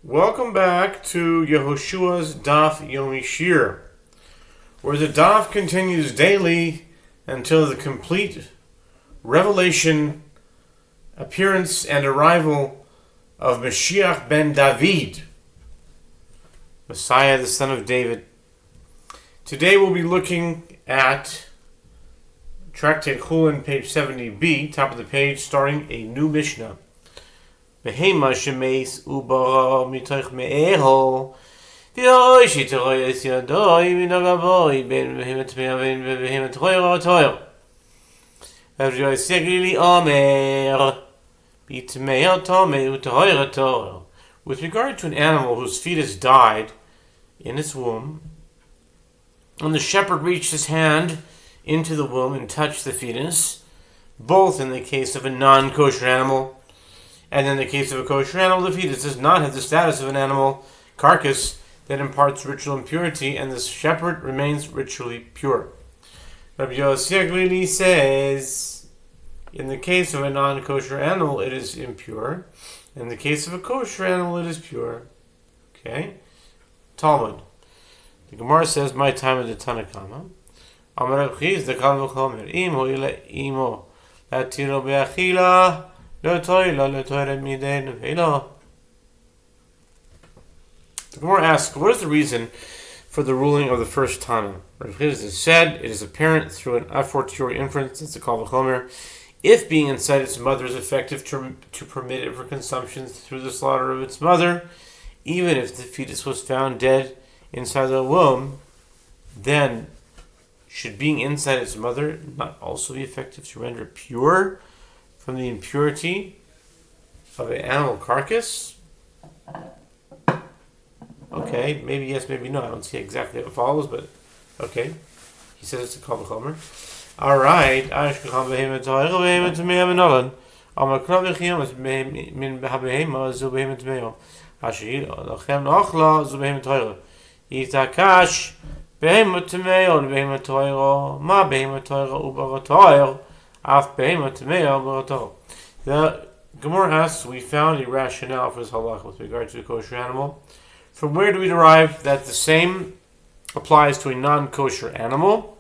Welcome back to Yehoshua's Daf Yomi Shiur, where the Daf continues daily until the complete revelation, appearance, and arrival of Mashiach ben David, Messiah, the son of David. Today we'll be looking at Tractate Chullin, page 70b, top of the page, starting a new Mishnah. Behema shemeis ubara mitoch me'eho v'oi shitoro es yadoi v'nagavoi ben behemet me'ah ben behemet toyer Rav Yosef Glili Omer b'tmei tomei u'toyer toyer. With regard to an animal whose fetus died in its womb, and the shepherd reached his hand into the womb and touched the fetus, both in the case of a non-kosher animal and in the case of a kosher animal, the fetus does not have the status of an animal carcass that imparts ritual impurity, and the shepherd remains ritually pure. Rabbi Yosef Glili says, in the case of a non-kosher animal, it is impure. In the case of a kosher animal, it is pure. Okay? Talmud. The Gemara says, my time of the Tanakama. Amar Rav Chiz, the Kal v'chomer, im ho'ila imo, latiro be'achila, the Gemara asks, what is the reason for the ruling of the first Tana? Rav Chiz has said, it is apparent through an a fortiori inference, it's a Kal v'chomer, if being inside its mother is effective to permit it for consumption through the slaughter of its mother, even if the fetus was found dead inside the womb, then should being inside its mother not also be effective to render it pure from the impurity of an animal carcass? Okay, maybe yes, maybe no. I don't see exactly how it follows, but okay. He says it's a Kal v'chomer. Alright. The Gemara asks, we found a rationale for this halach with regard to a kosher animal. From where do we derive that the same applies to a non-kosher animal?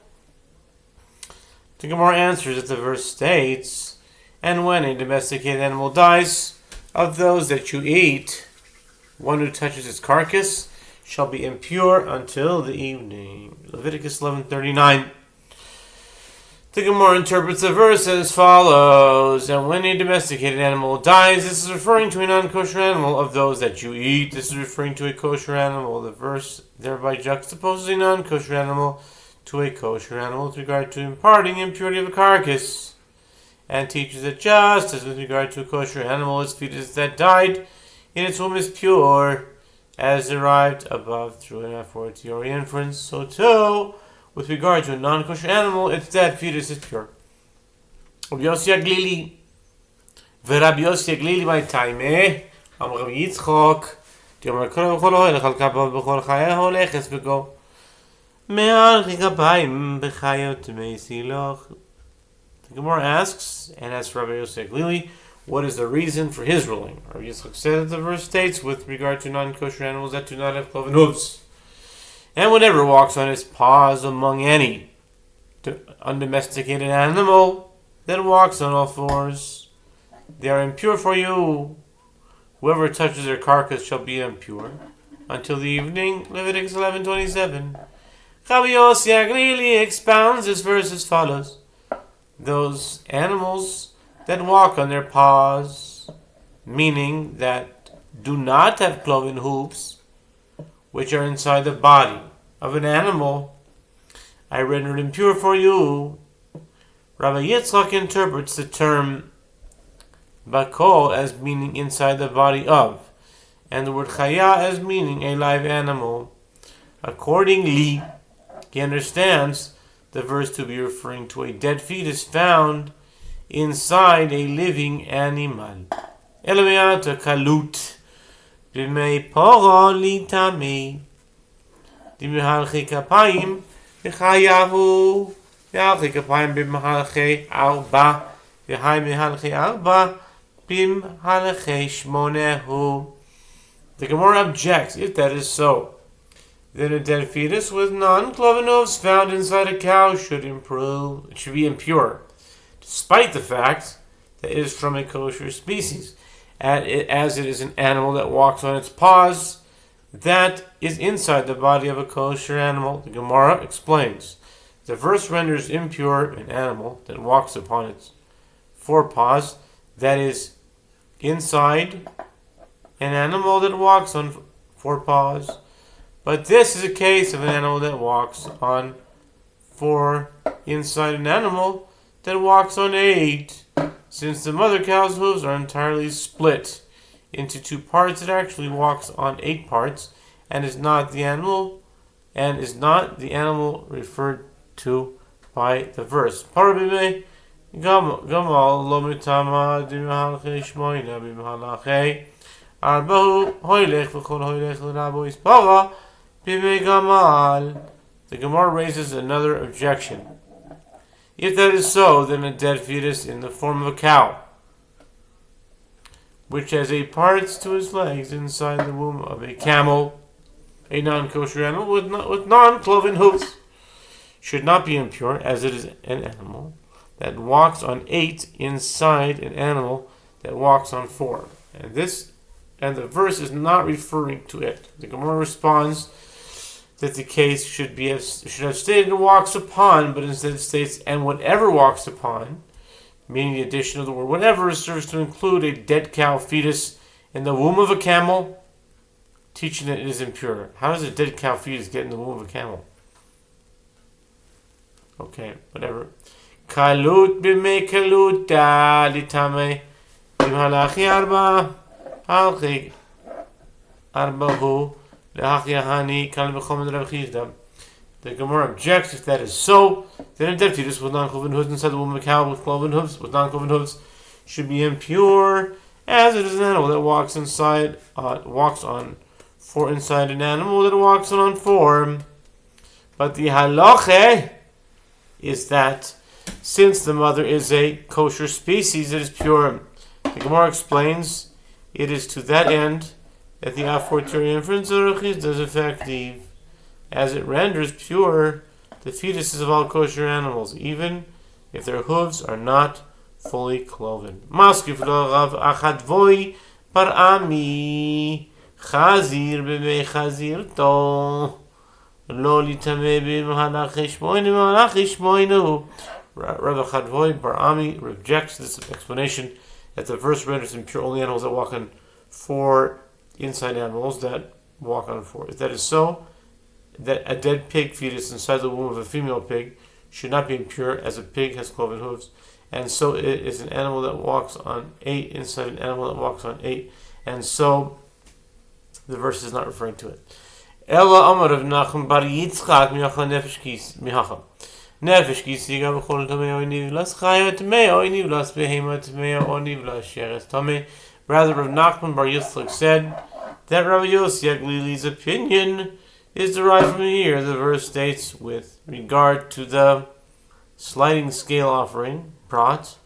The Gemara answers that the verse states, and when a domesticated animal dies, of those that you eat, one who touches its carcass shall be impure until the evening. Leviticus 11:39. The Gemara interprets the verse as follows, and when a domesticated animal dies, this is referring to a non-kosher animal. Of those that you eat, this is referring to a kosher animal. The verse thereby juxtaposes a non-kosher animal to a kosher animal with regard to imparting impurity of a carcass, and teaches that just as with regard to a kosher animal, its fetus that died in its womb is pure, as derived above through an a fortiori inference, so too, with regard to a non-kosher animal, its dead fetus is pure. Rabbi Yosef Glili, v'Rabbi Yosef Glili by Taimeh, Am Rabbi Yitzchok, Diomar Kol v'Chol Ho'elech al Kapav v'Chol Chayeho Leches v'Go, Me'al Chikapayim b'Chayot Meisiloch. The Gemara asks, and asks Rabbi Yosef Glili, what is the reason for his ruling? Rabbi Yitzchok said that the verse states, with regard to non-kosher animals that do not have cloven hooves, and whatever walks on its paws among any undomesticated animal that walks on all fours, they are impure for you. Whoever touches their carcass shall be impure until the evening. Leviticus 11:27. Rabbi Yosef Glili expounds this verse as follows: those animals that walk on their paws, meaning that do not have cloven hooves, which are inside the body of an animal, I rendered impure for you. Rabbi Yitzchak interprets the term bakol as meaning inside the body of, and the word chaya as meaning a live animal. Accordingly, he understands the verse to be referring to a dead fetus found inside a living animal. Elemeata kalut b'mei poro litami d'mehalchi kapayim v'chayahu v'halchi kapayim b'mehalchi arba v'hay mehalchi arba b'mehalchi shmonehu. The Gemara objects, if that is so, then a dead fetus with non-cloven hooves found inside a cow should be impure, despite the fact that it is from a kosher species, as it is an animal that walks on its paws that is inside the body of a kosher animal. The Gemara explains, the verse renders impure an animal that walks upon its forepaws, that is inside an animal that walks on four paws. But this is a case of an animal that walks on four inside an animal that walks on eight, since the mother cow's hooves are entirely split into two parts. It actually walks on 8 parts and is not the animal referred to by the verse. Parabime gamal lo mitama dimhalche shmoina bimhalache arbahu hoylech v'chol hoylech l'rabo ispava bime gamal. The Gemara raises another objection. If that is so, then a dead fetus in the form of a cow, which has 8 parts to his legs inside the womb of a camel, a non-kosher animal with non-cloven hooves, should not be impure, as it is an animal that walks on 8 inside an animal that walks on 4. And the verse is not referring to it. The Gemara responds that the case should have stated walks upon, but instead it states and whatever walks upon, meaning the addition of the word whatever serves to include a dead cow fetus in the womb of a camel, teaching that it is impure. How does a dead cow fetus get in the womb of a camel? Okay, whatever. Kalut b'mei kaluta litame b'halachi arba halchi arbahu lehachi ahani. The Gemara objects, if that is so, then a dead fetus with non-cloven hooves inside the womb of a cow with non-cloven hooves should be impure, as it is an animal that walks on 4 inside an animal that walks on 4. But the halacha is that since the mother is a kosher species, it is pure. The Gemara explains, it is to that end that the afortiori inference is effective, as it renders pure the fetuses of all kosher animals, even if their hooves are not fully cloven. Maskif Rav achadvoi parami chazir b'mei chazir to lo litame b'malach shmoinu. Rav achadvoi parami rejects this explanation that the verse renders impure only animals that walk on 4 inside animals that walk on 4. If that is so, that a dead pig fetus inside the womb of a female pig should not be impure, as a pig has cloven hooves, and so it is an animal that walks on 8 inside an animal that walks on 8, and so the verse is not referring to it. Ella Amar of Nachum bar Yitzchak miyacha nefesh kis miyacha nefesh kis yiga b'chol tamei nivlas chayot tamei nivlas behema tamei nivlas sheres tamei. Rather, Rav Nachman bar Yitzchak said that Rabbi Yossi Aglili's opinion is derived from here. The verse states, with regard to the sliding scale offering brought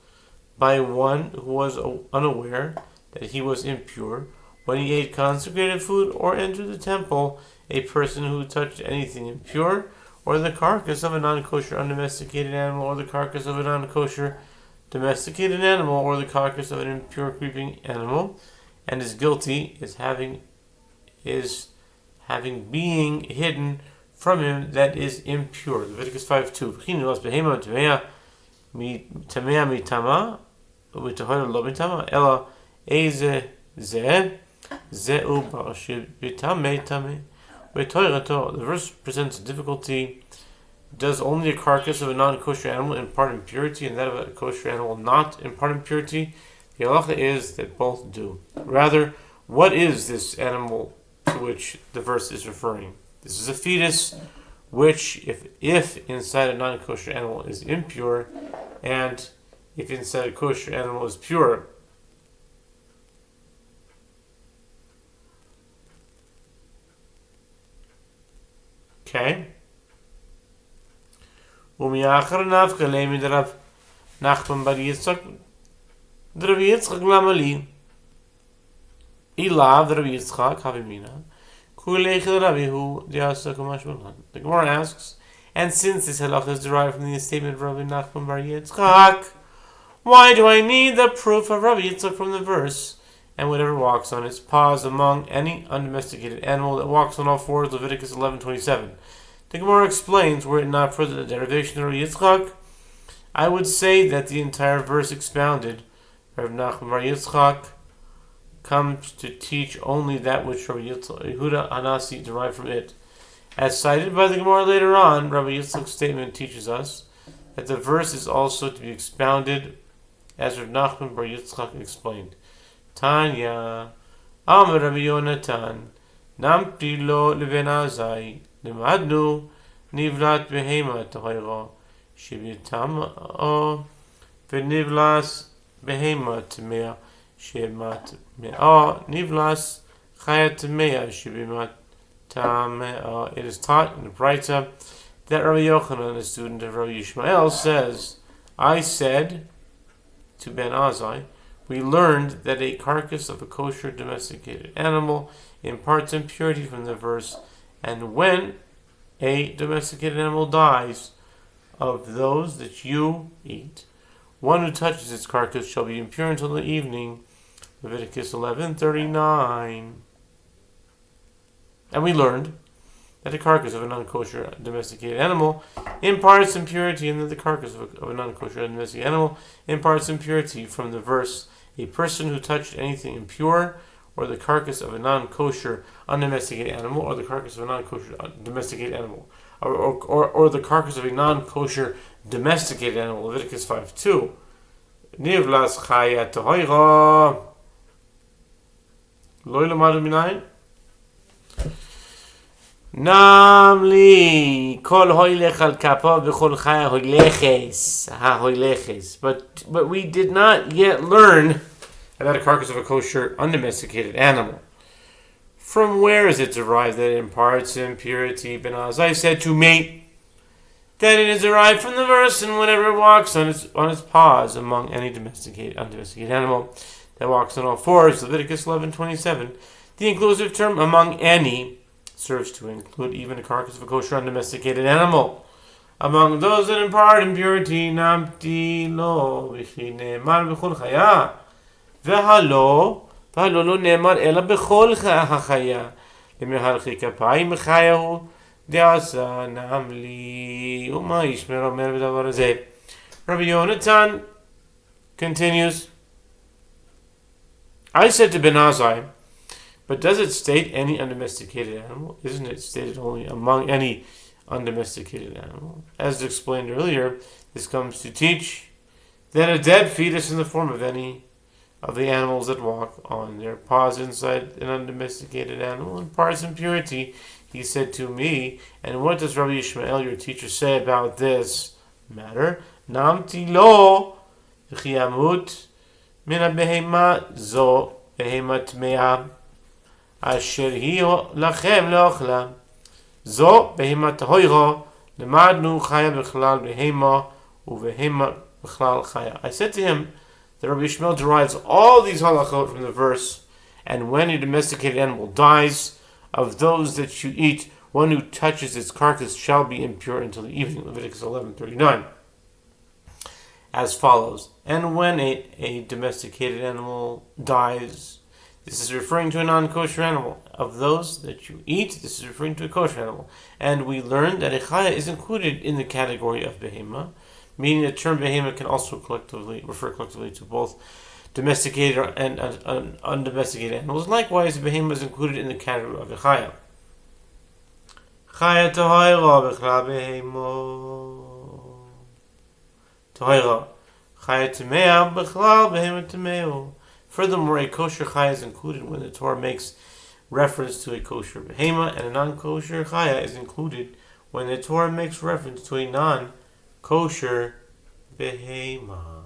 by one who was unaware that he was impure when he ate consecrated food or entered the temple, a person who touched anything impure, or the carcass of a non-kosher undomesticated animal, or the carcass of a non-kosher domesticated animal, or the carcass of an impure creeping animal, and is guilty is having being hidden from him that is impure. Leviticus 5:2. The verse presents a difficulty. Does only a carcass of a non-kosher animal impart impurity, and that of a kosher animal not impart impurity? The halacha is that both do. Rather, what is this animal to which the verse is referring? This is a fetus, which, if inside a non-kosher animal is impure, and if inside a kosher animal is pure. Okay. ומאחר נפקא ליה מדרב נחמן בר יצחק דרב יצחק למה לי? Ilav Rabbi Yitzchak Havimina. The Gemara asks, and since this halacha is derived from the statement of Rabbi Nachman bar Yitzchak, why do I need the proof of Rabbi Yitzchak from the verse? And whatever walks on its paws among any undomesticated animal that walks on all fours, Leviticus 11:27. The Gemara explains, were it not for the derivation of Rabbi Yitzchak, I would say that the entire verse expounded. Rabbi Nachman bar Yitzchak comes to teach only that which Rabbi Yehuda Hanasi derived from it. As cited by the Gemara later on, Rabbi Yitzchak's statement teaches us that the verse is also to be expounded as Rabbi Nachman bar Yitzchak explained. Tanya, Amar Rabbi Yonatan, Namti lo leben Azai, Limadnu, Nivlat behema tahira, Shibitam v'nivlas behema tamea, Shemat mea, Nivlas chayat tamea, Shibimat tamea. It is taught in the Braita that Rabbi Yochanan, a student of Rabbi Yishmael, says, I said to Ben Azai, we learned that a carcass of a kosher domesticated animal imparts impurity from the verse, and when a domesticated animal dies, of those that you eat, one who touches its carcass shall be impure until the evening. Leviticus 11:39. And we learned that the carcass of a non-kosher domesticated animal imparts impurity, and that the carcass of a non-kosher domesticated animal imparts impurity from the verse, a person who touched anything impure, or the carcass of a non-kosher undomesticated animal, or the carcass of a non-kosher domesticated animal, or the carcass of a non-kosher domesticated animal. Leviticus 5:2. Nivlas chaya tohira. Lo lamadu minayin. Namli kol hoylech al kapah v'chol chaya hoyleches ha hoyleches. But we did not yet learn about a carcass of a kosher undomesticated animal. From where is it derived that it imparts impurity? Ben Azai said to me that it is derived from the verse, and whenever it walks on its paws among any undomesticated animal that walks on all fours, Leviticus 11:27. The inclusive term among any serves to include even a carcass of a kosher undomesticated animal. Among those that impart impurity, namti lo v'chinemar b'chol chaya v'halo lo ne'emar ela b'chol ha'chaya l'mehalchi kapayim b'chayahu de'asa namli u'ma yishmer omer v'davar hazeh. Rabbi Yonatan continues, I said to Ben Azai, but does it state any undomesticated animal? Isn't it stated only among any undomesticated animal? As explained earlier, this comes to teach that a dead fetus in the form of any of the animals that walk on their paws inside an undomesticated animal imparts impurity. He said to me, and what does Rabbi Yishmael, your teacher, say about this matter? Namti lo v'chiyamut min ha-behema zo behema tmeah asher hi lachem leochla zo behema tahoira lemadnu chaya b'chlal behema uvehema b'chlal chaya. I said to him that Rabbi Yishmael derives all these halachot from the verse, and when a domesticated animal dies, of those that you eat, one who touches its carcass shall be impure until the evening. Leviticus 11:39. As follows, and when a domesticated animal dies, this is referring to a non-kosher animal. Of those that you eat, this is referring to a kosher animal. And we learned that a chaya is included in the category of behema, meaning the term behema can also refer collectively to both domesticated and undomesticated animals. Likewise, behema is included in the category of a chaya. Chaya tohira b'chla behema tohira. Chaya tamea b'chla behema tameo. Furthermore, a kosher chaya is included when the Torah makes reference to a kosher behema, and a non-kosher chaya is included when the Torah makes reference to a non-kosher behema.